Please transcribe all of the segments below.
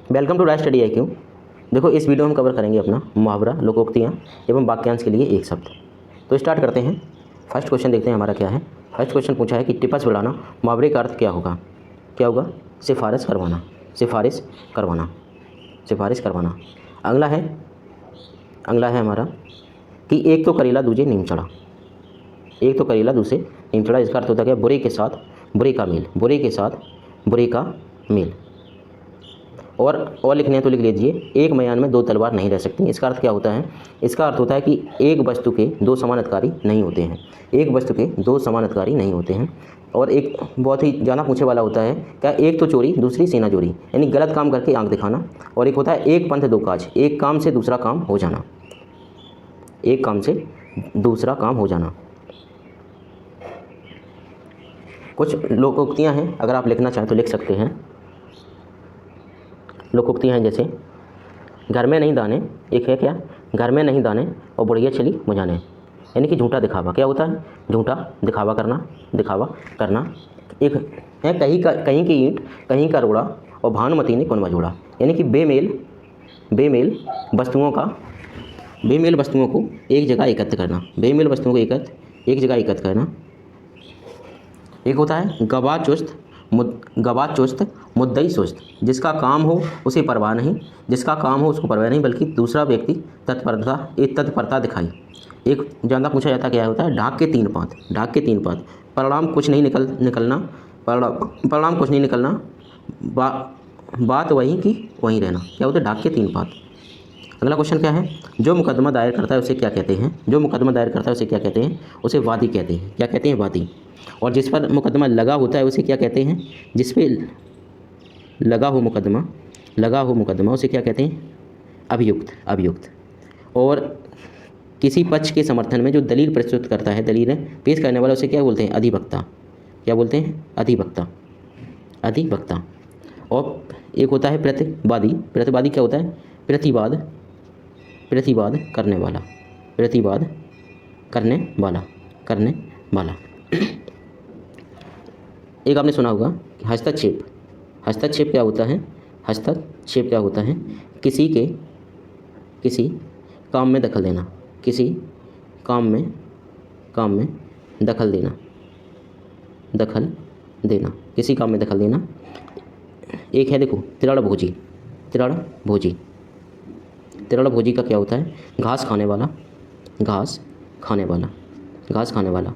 Welcome to right study IQ। देखो इस video में हम कवर करेंगे अपना मुहावरा, लोकोक्तियाँ एवं वाक्यांश के लिए एक शब्द। तो स्टार्ट करते हैं। फर्स्ट क्वेश्चन देखते हैं हमारा क्या है। फर्स्ट क्वेश्चन पूछा है कि टिपस बढ़ाना मुहावरे का अर्थ क्या होगा। क्या होगा? सिफारिश करवाना, सिफारिश करवाना, सिफारिश करवाना। अगला है हमारा कि एक तो करेला दूजे नीम चढ़ा। एक तो करेला दूसरे नीम चढ़ा, इसका अर्थ होता है क्या? बुरे के साथ बुरे का मेल, बुरे के साथ बुरे का मेल। और लिखने हैं तो लिख लीजिए, एक मयान में दो तलवार नहीं रह सकती। इसका अर्थ क्या होता है? इसका अर्थ होता है कि एक वस्तु के दो समान अधिकारी नहीं होते हैं। एक वस्तु के दो समान अधिकारी नहीं होते हैं। और एक बहुत ही जाना पूछे वाला होता है क्या? एक तो चोरी दूसरी सीना चोरी, यानी गलत काम करके आंख दिखाना। और एक होता है एक पंथ दो काज, एक काम से दूसरा काम हो जाना, एक काम से दूसरा काम हो जाना। कुछ लोकोक्तियाँ हैं, अगर आप लिखना चाहें तो लिख सकते हैं। लोकोक्तियाँ हैं जैसे घर में नहीं दाने, एक है क्या? घर में नहीं दाने और बुढ़िया चली मुझाने, यानी कि झूठा दिखावा। क्या होता है? झूठा दिखावा करना, दिखावा करना। एक है कहीं की ईंट कहीं का रोड़ा और भानुमति ने कौन जोड़ा, यानी कि बेमेल वस्तुओं को एक जगह एकत्र करना, बेमेल वस्तुओं को एक जगह एकत्र करना। एक होता है गवाह चुस्त मुद्दई सुस्त, जिसका काम हो उसे परवाह नहीं, जिसका काम हो उसको परवाह नहीं, बल्कि दूसरा व्यक्ति तत्परता दिखाई। एक ज़्यादा पूछा जाता क्या होता है? ढाक के तीन पात, परिणाम कुछ नहीं निकलना, परिणाम कुछ नहीं निकलना, बात वहीं की वहीं रहना। क्या होता है? ढाक के तीन पात। अगला क्वेश्चन क्या है? जो मुकदमा दायर करता है उसे क्या कहते हैं? जो मुकदमा दायर करता है उसे क्या कहते हैं? उसे वादी कहते हैं। क्या कहते हैं? वादी। और जिस पर मुकदमा लगा होता है उसे क्या कहते हैं? जिस पे लगा हो मुकदमा उसे क्या कहते हैं? अभियुक्त। और किसी पक्ष के समर्थन में जो दलील प्रस्तुत करता है, दलील पेश करने वाला, उसे क्या बोलते हैं? अधिवक्ता। क्या बोलते हैं? अधिवक्ता। और एक होता है प्रतिवादी। प्रतिवादी क्या होता है? प्रतिवाद करने वाला। एक आपने सुना होगा कि हस्तक्षेप क्या होता है? हस्तक्षेप क्या होता है? किसी काम में दखल देना, किसी काम में दखल किसी काम में दखल देना। एक है देखो तिरड़ भोजी का क्या होता है? घास खाने वाला।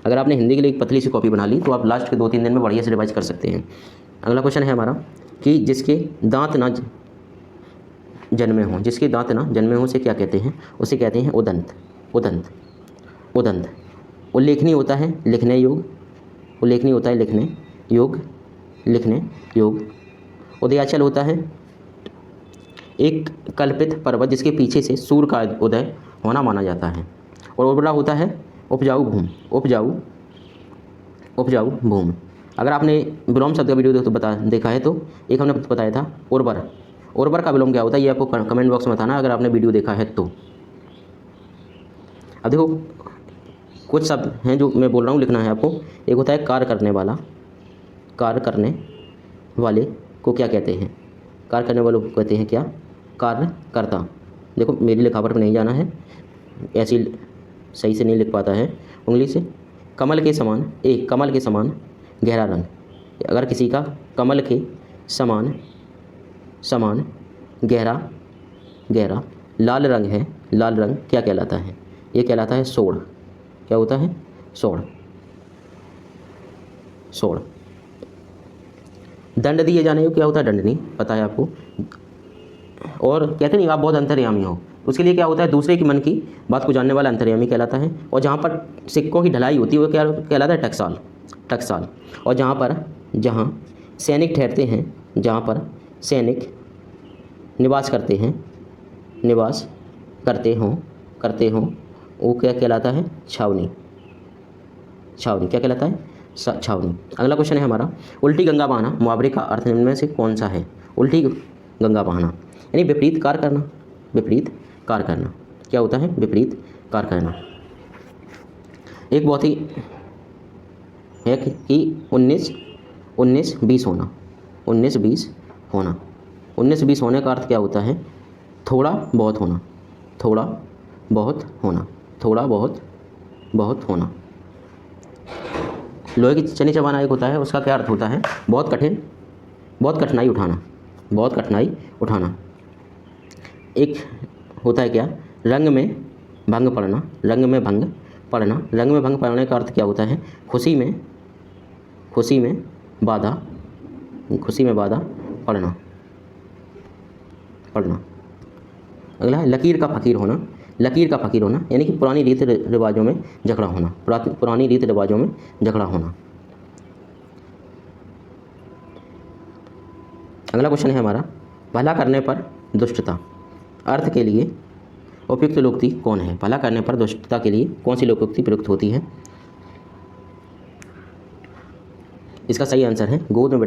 अगर आपने हिंदी के लिए एक पतली सी कॉपी बना ली तो आप लास्ट के 2-3 दिन में बढ़िया से रिवाइज कर सकते हैं। अगला क्वेश्चन है हमारा कि जिसके दांत ना जन्मे हों उसे क्या कहते हैं? उसे कहते हैं उदंत। उल्लेखनीय होता है लिखने योग। उदयाचल होता है एक कल्पित पर्वत जिसके पीछे से सूर्य का उदय होना माना जाता है। और उर्वरा होता है उपजाऊ भूमि। अगर आपने विलोम शब्द का वीडियो देखा है तो एक हमने बताया था उर्वर का विलोम क्या होता है, ये आपको कमेंट बॉक्स में बताना अगर आपने वीडियो देखा है तो। अब देखो कुछ शब्द हैं जो मैं बोल रहा हूँ, लिखना है आपको। एक होता है कार्य करने वाले को क्या कहते हैं? कार्य करने वालों को कहते हैं क्या? कार्यकर्ता। देखो मेरी लिखावट में नहीं जाना है, ऐसी सही से नहीं लिख पाता है उंगली से। कमल के समान गहरा रंग। अगर किसी का कमल के समान गहरा लाल रंग है, लाल रंग क्या कहलाता है? ये कहलाता है सोड़। क्या होता है? सोड़। दंड दिए जाने को क्या होता है? दंडनी। पता है आपको। और कहते नहीं आप बहुत अंतर्यामी हो, उसके लिए क्या होता है? दूसरे की मन की बात को जानने वाला अंतर्यामी कहलाता है। और जहाँ पर सिक्कों की ढलाई होती है वो क्या कहलाता है? टकसाल। और जहाँ सैनिक ठहरते हैं, जहाँ पर सैनिक निवास करते हों वो क्या कहलाता है? छावनी। क्या कहलाता है? छावनी। अगला क्वेश्चन है हमारा उल्टी गंगा बहाना मुहावरे का अर्थ निम्न में से कौन सा है? उल्टी गंगा बहाना यानी विपरीत कार्य करना। क्या होता है? विपरीत कार्य करना। एक बहुत ही है कि 19-20 होना। 19-20 होने का अर्थ क्या होता है? थोड़ा बहुत होना, थोड़ा बहुत होना, थोड़ा बहुत होना। लोहे की चनी चबाना एक होता है, उसका क्या अर्थ होता है? बहुत कठिन, बहुत कठिनाई उठाना, बहुत कठिनाई उठाना। एक होता है क्या? रंग में भंग पड़ना, रंग में भंग पड़ना। रंग में भंग पड़ने का अर्थ क्या होता है? खुशी में बाधा, खुशी में बाधा पड़ना। अगला है लकीर का फ़कीर होना, लकीर का फ़कीर होना यानी कि पुरानी रीति रिवाजों में झगड़ा होना, पुरानी रीति रिवाजों में झगड़ा होना। अगला क्वेश्चन है हमारा, भला करने पर दुष्टता अर्थ के लिए उपयुक्त लोकोक्ति कौन है? भला करने पर दुष्टता के लिए कौन सी लोकोक्ति प्रयुक्त होती है? इसका सही आंसर है गोद में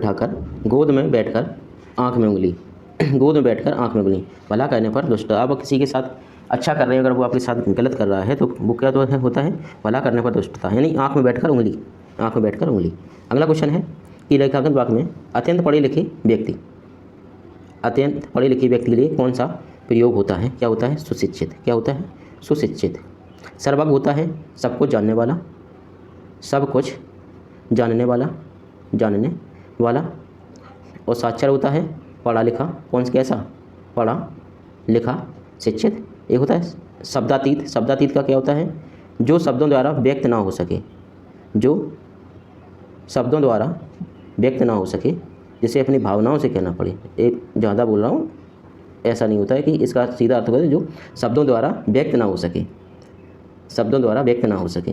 बैठकर आँख में उंगली। गोद में बैठकर आँख में उंगली। भला करने पर दुष्टता। आप किसी के साथ अच्छा कर रहे हैं, अगर वो आपके साथ गलत कर रहा है तो वो क्या तो होता है? भला करने पर दुष्टता, यानी आँख में बैठकर उंगली, आँख में बैठकर उंगली। अगला क्वेश्चन है कि रेखांकन वाक्य में अत्यंत पढ़े लिखे व्यक्ति, अत्यंत पढ़े लिखे व्यक्ति के लिए कौन सा प्रयोग होता है? क्या होता है? सुशिक्षित। क्या होता है? सुशिक्षित। सर्वज्ञ होता है सब कुछ जानने वाला, सब कुछ जानने वाला, और साक्षर होता है पढ़ा लिखा। कौन सा? कैसा? पढ़ा लिखा शिक्षित। एक होता है शब्दातीत। शब्दातीत का क्या होता है? जो शब्दों द्वारा व्यक्त ना हो सके, जो शब्दों द्वारा व्यक्त ना हो सके, जिसे अपनी भावनाओं से कहना पड़े। एक ज़्यादा बोल रहा हूँ, ऐसा नहीं होता है कि इसका सीधा अर्थ होता है जो शब्दों द्वारा व्यक्त ना हो सके, शब्दों द्वारा व्यक्त ना हो सके।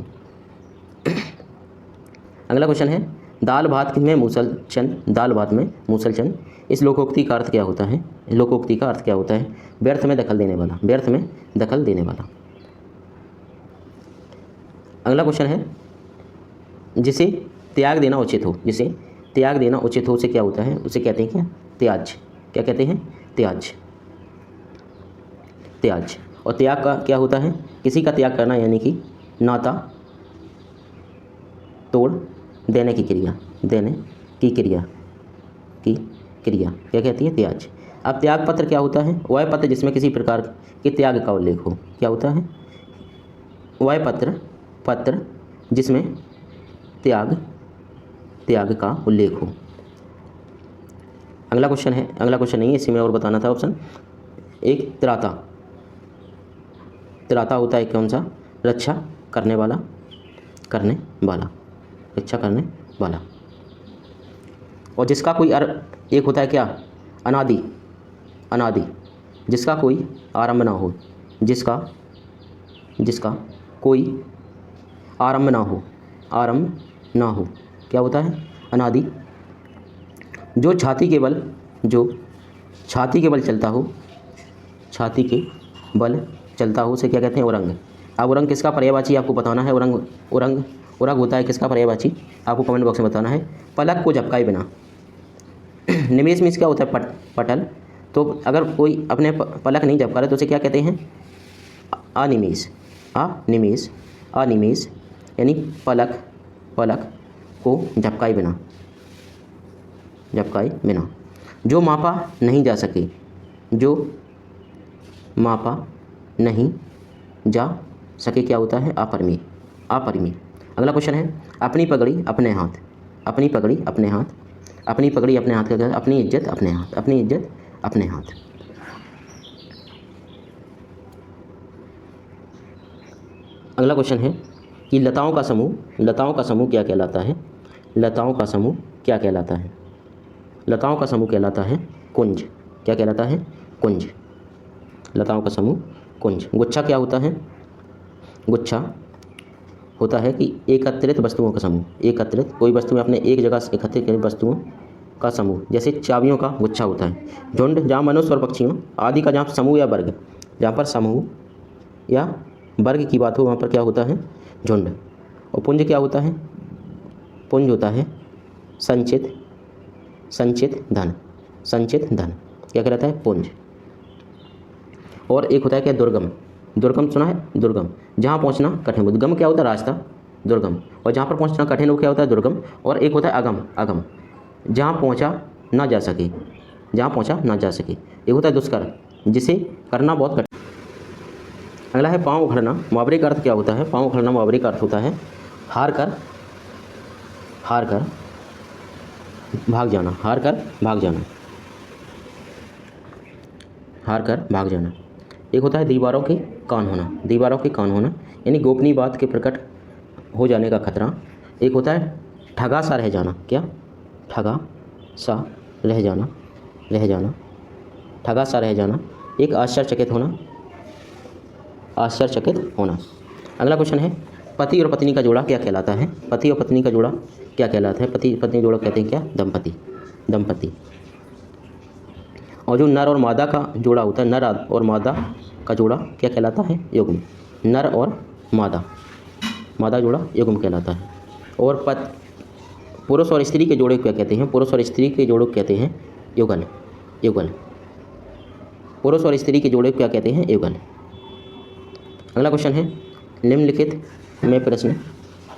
अगला क्वेश्चन है दाल भात में मूसलचंद, दाल भात में मूसलचंद। इस लोकोक्ति का अर्थ क्या होता है? लोकोक्ति का अर्थ क्या होता है? व्यर्थ में दखल देने वाला, व्यर्थ में दखल देने वाला। अगला क्वेश्चन है जिसे त्याग देना उचित हो, जिसे त्याग देना उचित हो उसे क्या होता है? उसे कहते हैं क्या? त्याज। क्या कहते हैं? त्याज। त्याज। और त्याग का क्या होता है? किसी का त्याग करना, यानी कि नाता तोड़ देने की क्रिया, देने की क्रिया क्या कहती है? त्याज। अब त्याग पत्र क्या होता है? वह पत्र जिसमें किसी प्रकार के त्याग का उल्लेख हो। क्या होता है? वह पत्र जिसमें त्याग का उल्लेख हो। अगला क्वेश्चन है, अगला क्वेश्चन नहीं है, इसी में और बताना था ऑप्शन। एक त्राता। त्राता होता है कौन सा? रक्षा करने वाला, रक्षा करने वाला। और जिसका कोई एक होता है क्या? अनादि। जिसका कोई आरंभ ना हो, जिसका कोई आरंभ ना हो, क्या होता है? अनादि। जो छाती के बल चलता हो, उसे क्या कहते हैं? उरंग। अब उरंग किसका पर्यायवाची आपको बताना है? उरंग होता है किसका पर्यायवाची? आपको कमेंट बॉक्स में बताना है। पलक को झपकाए बिना। निमेष मीन्स क्या होता है? पटल। तो अगर कोई अपने पलक नहीं झपका रहे तो उसे क्या कहते हैं? अनिमेष। यानी पलक को झपकाए बिना, जो मापा नहीं जा सके, क्या होता है? अपरिमेय। अगला क्वेश्चन है अपनी पगड़ी अपने हाथ का क्या है? अपनी इज्जत अपने हाथ। अगला क्वेश्चन है कि लताओं का समूह क्या कहलाता है? लताओं का समूह कहलाता है कुंज। क्या कहलाता है? कुंज। लताओं का समूह कुंज। गुच्छा क्या होता है? गुच्छा होता है कि एकत्रित वस्तुओं का समूह। एकत्रित, कोई वस्तुएं अपने एक जगह से एकत्रित करें वस्तुओं का समूह, जैसे चाबियों का गुच्छा होता है। झुंड, जहाँ मनुष्य और पक्षियों आदि का जहाँ समूह या वर्ग, जहाँ पर समूह या वर्ग की बात हो वहाँ पर क्या होता है? झुंड। और पुंज क्या होता है? पुंज होता है संचित धन। क्या कहलाता है? पुंज। और एक होता है क्या? दुर्गम सुना है? दुर्गम, जहाँ पहुँचना कठिन हो। गम क्या होता है? रास्ता, दुर्गम। और जहाँ पर पहुँचना कठिन हो क्या होता है? दुर्गम। और एक होता है अगम, जहाँ पहुँचा ना जा सके, जहाँ पहुँचा ना जा सके। एक होता है दुष्कर, जिसे करना बहुत कठिन। अगला है पाँव उखड़ना। मुहावरे का अर्थ क्या होता है? पाँव उखड़ना मुहावरे का अर्थ होता है हार कर भाग जाना, हार कर भाग जाना, हार कर भाग जाना। एक होता है दीवारों के कान होना। दीवारों के कान होना यानी गोपनीय बात के प्रकट हो जाने का खतरा। एक होता है ठगा सा रह जाना। क्या? ठगा सा रह जाना, रह जाना, ठगा सा रह जाना। एक आश्चर्यचकित होना, आश्चर्यचकित होना। अगला क्वेश्चन है पति और पत्नी का जोड़ा क्या कहलाता है? पति और पत्नी का जोड़ा क्या कहलाता है? पति पत्नी जोड़ा कहते हैं क्या? दंपति, दंपति। और जो नर और मादा का जोड़ा होता है, नर और मादा का जोड़ा क्या कहलाता है? युग्म। नर और मादा, मादा जोड़ा युग्म कहलाता है। और पुरुष और स्त्री के जोड़े क्या कहते हैं? पुरुष और स्त्री के जोड़े कहते हैं युगल, युगल। पुरुष और स्त्री के जोड़े क्या कहते हैं? युगल। अगला क्वेश्चन है निम्नलिखित में प्रश्न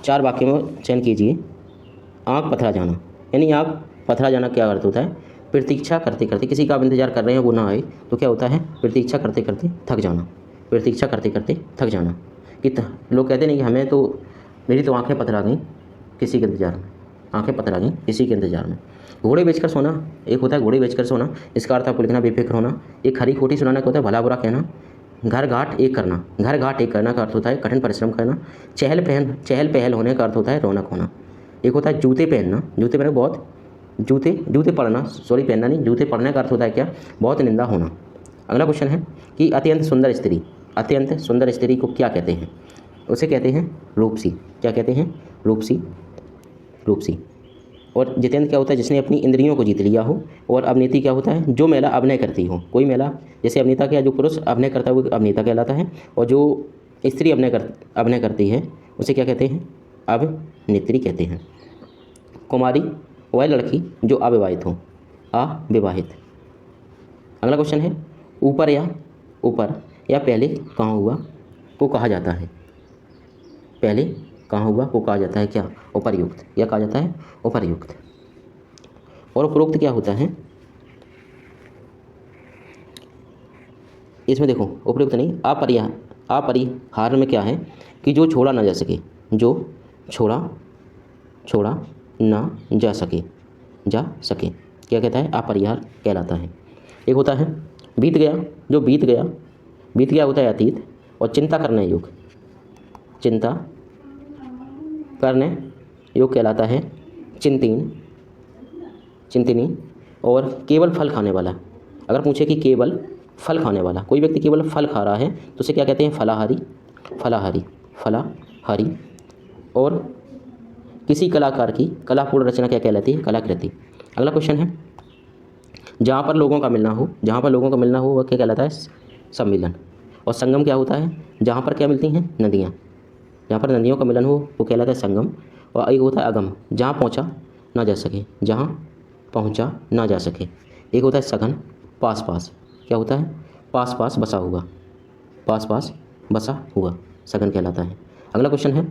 4 वाक्यों में चयन कीजिए। आँख पथरा जाना, यानी आँख पथरा जाना क्या अर्थ होता है? प्रतीक्षा करते करते, किसी का आप इंतजार कर रहे हैं वो ना आए तो क्या होता है? प्रतीक्षा करते करते थक जाना, प्रतीक्षा करते करते थक जाना। कि लोग कहते नहीं कि हमें तो, मेरी तो आँखें पथरा गई किसी के इंतजार में, आँखें पथरा गई किसी के इंतजार में। घोड़े बेचकर सोना, एक होता है घोड़े बेचकर सोना, इसका अर्थ आपको लिखना बेफिक्र होना। एक खरी खोटी सुनाना का होता है भला बुरा कहना। घर घाट एक करना, घर घाट एक करना का अर्थ होता है कठिन परिश्रम करना। चहल पहल होने का अर्थ होता है रौनक होना। एक होता है जूते पहनना, जूते पहने बहुत, जूते पढ़ना, सॉरी पहनना नहीं, जूते पढ़ने का अर्थ होता है क्या? बहुत निंदा होना। अगला क्वेश्चन है कि अत्यंत सुंदर स्त्री, अत्यंत सुंदर स्त्री को क्या कहते हैं? उसे कहते हैं रूपसी। क्या कहते हैं? रूपसी, रूपसी। और जितेंद्र क्या होता है? जिसने अपनी इंद्रियों को जीत लिया हो। और अभिनेत्री क्या होता है? जो महिला अभिनय करती हो। कोई महिला, जैसे अभिनेता क्या, जो पुरुष अभिनय करता है वो अभिनेता कहलाता है, और जो स्त्री अभिनय करती है उसे क्या कहते हैं? अभिनेत्री कहते हैं। कुमारी वह लड़की जो अविवाहित हो, अविवाहित। अगला क्वेश्चन है ऊपर या पहले कहाँ हुआ को कहा जाता है? पहले कहाँ हुआ को कहा जाता है क्या? उपर्युक्त। क्या कहा जाता है? उपर्युक्त। और उपरोक्त क्या होता है? इसमें देखो उपयुक्त नहीं, अपरिहार्य में क्या है कि जो छोड़ा ना जा सके, जो छोड़ा ना जा सके, क्या कहता है? अपरिहार्य कहलाता है। एक होता है बीत गया, जो बीत गया होता है अतीत। और चिंता करने योग, चिंता करने योग कहलाता है चिंतिनी। और केवल फल खाने वाला, अगर पूछे कि केवल फल खाने वाला, कोई व्यक्ति केवल फल खा रहा है तो उसे क्या कहते हैं? फलाहारी। और किसी कलाकार की कलापूर्ण रचना क्या कहलाती है? कलाकृति। अगला क्वेश्चन है जहाँ पर लोगों का मिलना हो वह क्या कहलाता है? सम्मिलन। और संगम क्या होता है? जहाँ पर क्या मिलती हैं? नदियाँ। जहाँ पर नदियों का मिलन हो वो कहलाता है संगम। और एक होता है अगम, जहाँ पहुँचा ना जा सके। एक होता है सघन, पास, क्या होता है? पास बसा हुआ, सघन कहलाता है। अगला क्वेश्चन है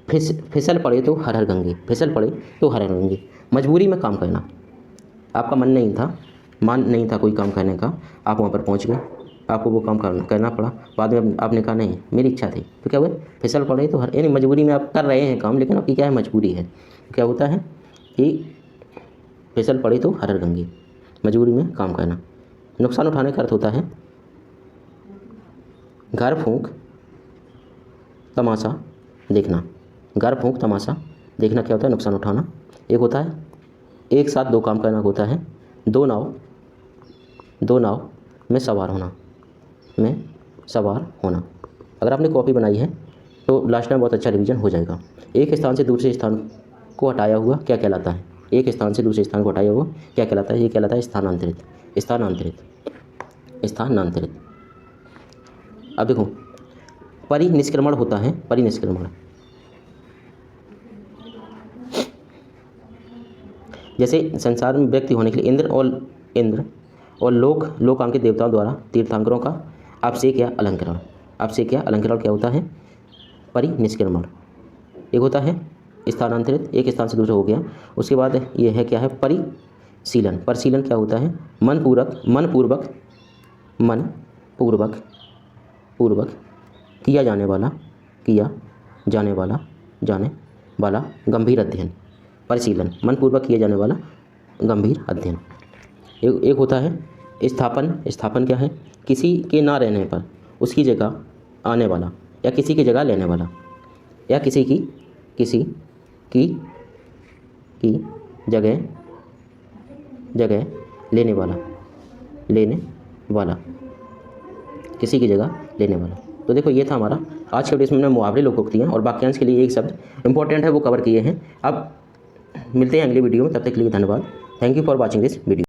फिसल पड़े तो हर हर गंगे। मजबूरी में काम करना, आपका मन नहीं था कोई काम करने का, आप वहाँ पर पहुँच गए, आपको वो काम करना पड़ा, बाद में आपने कहा नहीं मेरी इच्छा थी, तो क्या हुआ? फिसल पड़े तो यानी मजबूरी में आप कर रहे हैं काम, लेकिन आपकी क्या है? मजबूरी है। तो क्या होता है कि फिसल पड़े तो हर गंगे, मजबूरी में काम करना। नुकसान उठाने का अर्थ होता है घर फूंक तमाशा देखना। घर फूंक तमाशा देखना क्या होता है? नुकसान उठाना। एक होता है एक साथ दो काम करना होता है दो नाव में सवार होना। अगर आपने कॉपी बनाई है तो लास्ट में बहुत अच्छा रिवीजन हो जाएगा। एक स्थान से दूसरे स्थान को हटाया हुआ क्या कहलाता है? एक स्थान से दूसरे स्थान को हटाया हुआ क्या कहलाता है? ये कहलाता है स्थानांतरित। अब देखो परिनिष्क्रमण होता है, परिनिष्क्रमण जैसे संसार में व्यक्ति होने के लिए इंद्र और लोकांकित देवताओं द्वारा तीर्थंकरों का अभिषेक या अलंकरण क्या होता है? परिनिष्क्रमण। एक होता है स्थानांतरित, एक स्थान से दूसरा हो गया। उसके बाद ये है क्या है? शीलन। परिशीलन क्या होता है? मन पूर्वक किया जाने वाला गंभीर अध्ययन। परिशीलन, मनपूर्वक किया जाने वाला गंभीर अध्ययन। एक होता है स्थापन क्या है? किसी के ना रहने पर उसकी जगह आने वाला, या किसी की जगह लेने वाला, या किसी की जगह लेने वाला, किसी की जगह लेने वाला। तो देखो ये था हमारा आज के वीडियो में हमने मुहावरे, लोकोक्तियाँ और वाक्यांश के लिए एक शब्द इंपॉर्टेंट है वो कवर किए हैं। अब मिलते हैं अगली वीडियो में, तब तक के लिए धन्यवाद। Thank you for watching this video.